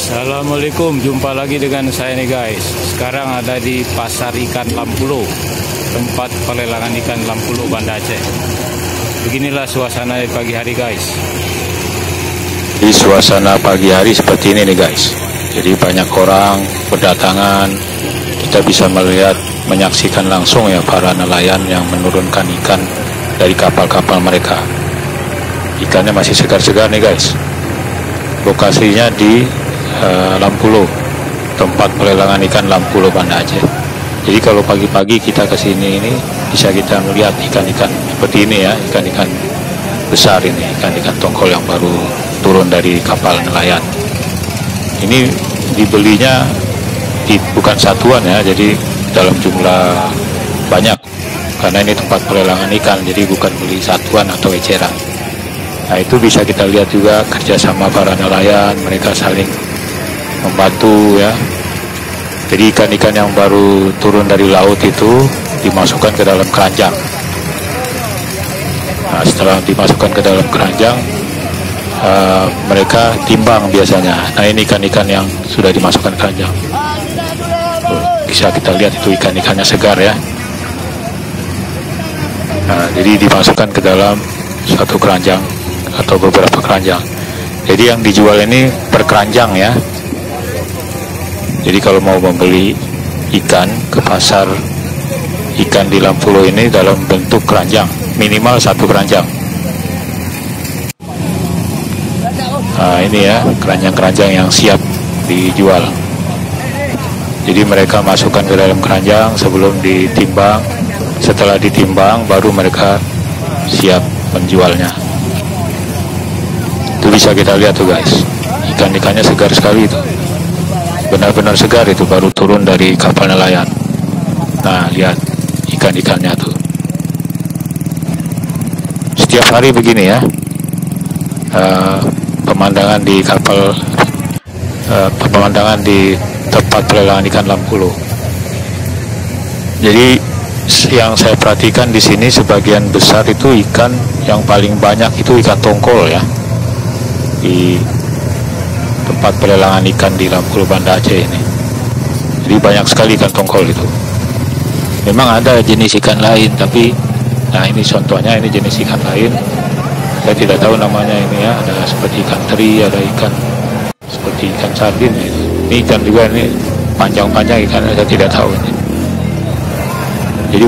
Assalamualaikum, jumpa lagi dengan saya nih guys. Sekarang ada di pasar ikan Lampulo, tempat pelelangan ikan Lampulo, Banda Aceh. Beginilah suasana di pagi hari guys. Di suasana pagi hari seperti ini nih guys. Jadi banyak orang berdatangan. Kita bisa melihat, menyaksikan langsung ya para nelayan yang menurunkan ikan dari kapal-kapal mereka. Ikannya masih segar-segar nih guys. Lokasinya di Lampulo, tempat pelelangan ikan Lampulo, Banda Aceh. Jadi kalau pagi-pagi kita ke sini ini bisa kita melihat ikan-ikan seperti ini ya, ikan-ikan besar ini, ikan-ikan tongkol yang baru turun dari kapal nelayan. Ini dibelinya bukan satuan ya, jadi dalam jumlah banyak, karena ini tempat pelelangan ikan, jadi bukan beli satuan atau eceran. Nah itu bisa kita lihat juga kerjasama para nelayan, mereka saling membantu ya. Jadi ikan-ikan yang baru turun dari laut itu dimasukkan ke dalam keranjang. Nah setelah dimasukkan ke dalam keranjang, mereka timbang biasanya. Nah ini ikan-ikan yang sudah dimasukkan ke keranjang. Bisa kita lihat itu ikan-ikannya segar ya. Nah jadi dimasukkan ke dalam satu keranjang atau beberapa keranjang. Jadi yang dijual ini per keranjang ya. Jadi kalau mau membeli ikan ke pasar ikan di Lampulo ini dalam bentuk keranjang, minimal satu keranjang. Nah ini ya keranjang-keranjang yang siap dijual. Jadi mereka masukkan ke dalam keranjang sebelum ditimbang. Setelah ditimbang baru mereka siap menjualnya. Itu bisa kita lihat tuh guys, ikan-ikannya segar sekali itu, benar-benar segar itu, baru turun dari kapal nelayan. Nah lihat ikan-ikannya tuh. Setiap hari begini ya, pemandangan di kapal, pemandangan di tempat pelelangan ikan Lampulo. Jadi yang saya perhatikan di sini sebagian besar itu ikan, yang paling banyak itu ikan tongkol ya, di tempat pelelangan ikan di Lampulo, Banda Aceh ini. Jadi banyak sekali ikan tongkol itu. Memang ada jenis ikan lain, tapi nah ini contohnya, ini jenis ikan lain. Saya tidak tahu namanya ini ya. Ada seperti ikan teri, ada ikan seperti ikan sardin. Ini ikan juga, ini panjang-panjang ikan, saya tidak tahu ini. Jadi